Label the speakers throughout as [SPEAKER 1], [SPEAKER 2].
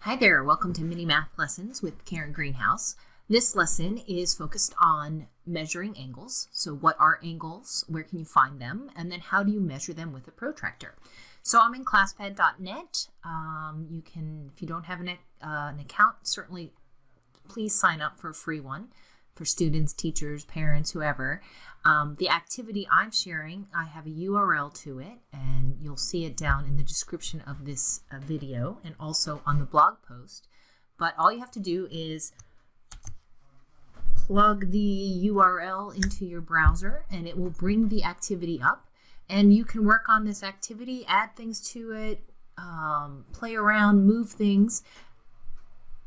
[SPEAKER 1] Hi there, welcome to Mini Math Lessons with Karen Greenhouse. This lesson is focused on measuring angles. So what are angles, where can you find them, and then how do you measure them with a protractor? So I'm in Classpad.net. You can, if you don't have an account, certainly please sign up for a free one for students, teachers, parents, whoever. The activity I'm sharing, I have a URL to it, and you'll see it down in the description of this video and also on the blog post. But all you have to do is plug the URL into your browser and it will bring the activity up, and you can work on this activity, add things to it, play around, move things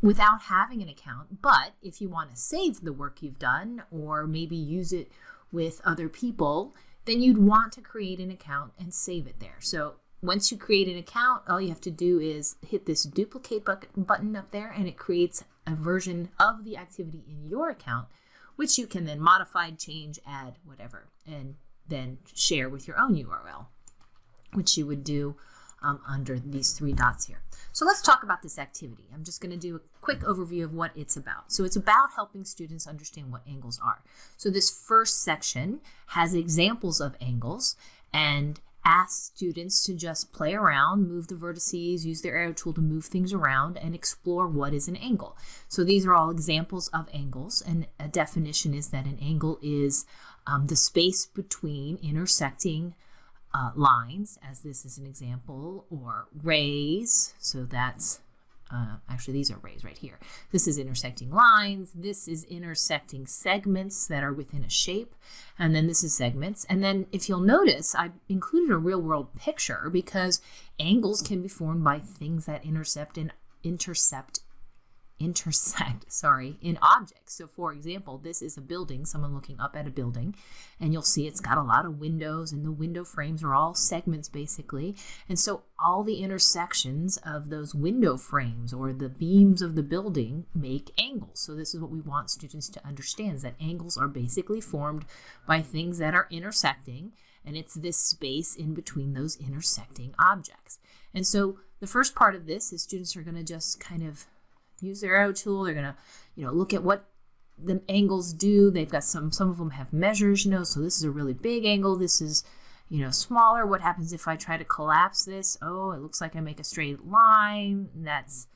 [SPEAKER 1] without having an account. But if you want to save the work you've done or maybe use it with other people, then you'd want to create an account and save it there. So once you create an account, all you have to do is hit this duplicate button up there, and it creates a version of the activity in your account, which you can then modify, change, add, whatever, and then share with your own URL, which you would do under these three dots here. So let's talk about this activity. I'm just going to do a quick overview of what it's about. So it's about helping students understand what angles are. So this first section has examples of angles and asks students to just play around, move the vertices, use their arrow tool to move things around, and explore what is an angle. So these are all examples of angles, and a definition is that an angle is the space between intersecting lines, as this is an example, or rays. So that's actually these are rays right here. This is intersecting lines. This is intersecting segments that are within a shape, and then this is segments. And then if you'll notice, I included a real world picture because angles can be formed by things that intersect in objects. So for example, this is a building, someone looking up at a building, and you'll see it's got a lot of windows, and the window frames are all segments basically. And so all the intersections of those window frames or the beams of the building make angles. So this is what we want students to understand, is that angles are basically formed by things that are intersecting, and it's this space in between those intersecting objects. And so the first part of this is students are going to just kind of use their arrow tool. They're going to, look at what the angles do. They've got some of them have measures, so this is a really big angle. This is, smaller. What happens if I try to collapse this? Oh, it looks like I make a straight line. That's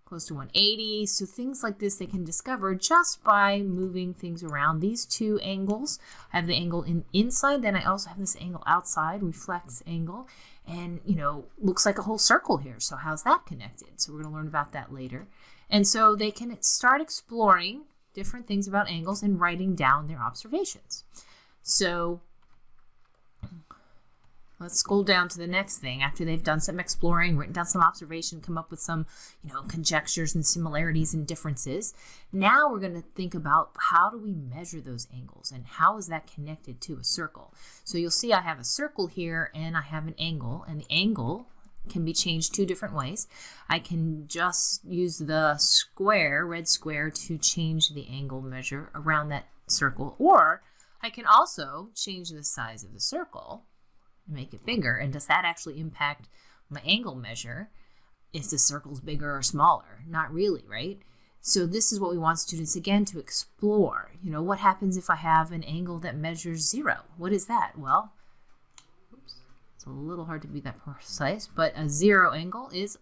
[SPEAKER 1] close to 180. So things like this they can discover just by moving things around. These two angles, I have the angle inside, then I also have this angle outside, reflects angle, and looks like a whole circle here. So how's that connected? So we're going to learn about that later. And so they can start exploring different things about angles and writing down their observations. So let's scroll down to the next thing. After they've done some exploring, written down some observation, come up with some, conjectures and similarities and differences. Now we're going to think about how do we measure those angles and how is that connected to a circle. So you'll see I have a circle here and I have an angle, and the angle can be changed two different ways. I can just use the square, red square, to change the angle measure around that circle, or I can also change the size of the circle and make it bigger. And does that actually impact my angle measure if the circle's bigger or smaller? Not really, right? So this is what we want students, again, to explore. What happens if I have an angle that measures 0? What is that? Well, it's a little hard to be that precise, but a 0 angle is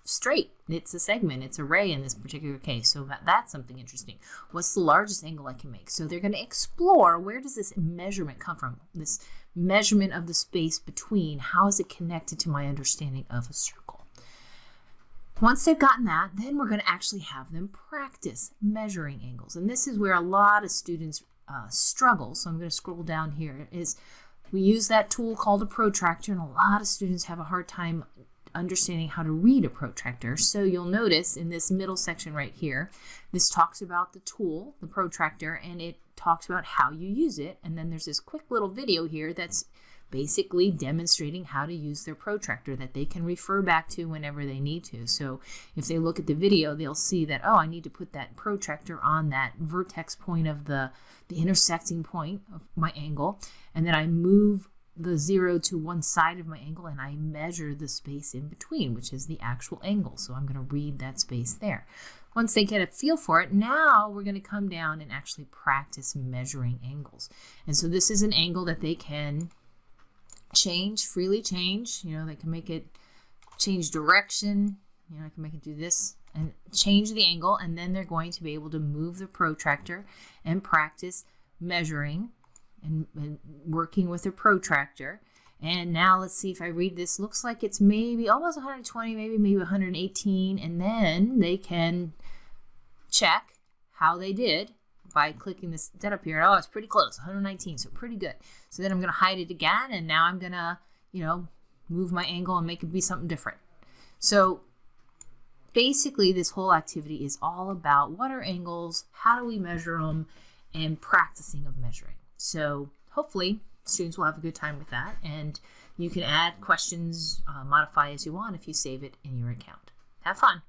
[SPEAKER 1] straight. It's a segment. It's a ray in this particular case. So that's something interesting. What's the largest angle I can make? So they're going to explore, where does this measurement come from? This measurement of the space between, how is it connected to my understanding of a circle? Once they've gotten that, then we're going to actually have them practice measuring angles. And this is where a lot of students struggle. So I'm going to scroll down here. We use that tool called a protractor, and a lot of students have a hard time understanding how to read a protractor. So you'll notice in this middle section right here, this talks about the tool, the protractor, and it talks about how you use it. And then there's this quick little video here that's basically demonstrating how to use their protractor that they can refer back to whenever they need to. So if they look at the video, they'll see that, oh, I need to put that protractor on that vertex point of the intersecting point of my angle, and then I move the 0 to one side of my angle, and I measure the space in between, which is the actual angle. So I'm going to read that space there. Once they get a feel for it, now we're going to come down and actually practice measuring angles. And so this is an angle that they can change, freely change. You know, they can make it change direction. You know, I can make it do this and change the angle, and then they're going to be able to move the protractor and practice measuring and working with a protractor. And now let's see if I read this. Looks like it's maybe almost 120, maybe 118, and then they can check how they did by clicking this dead up here. Oh, it's pretty close, 119, so pretty good. So then I'm going to hide it again, and now I'm going to, you know, move my angle and make it be something different. So basically, this whole activity is all about what are angles, how do we measure them, and practicing of measuring. So hopefully students will have a good time with that, and you can add questions, modify as you want if you save it in your account. Have fun.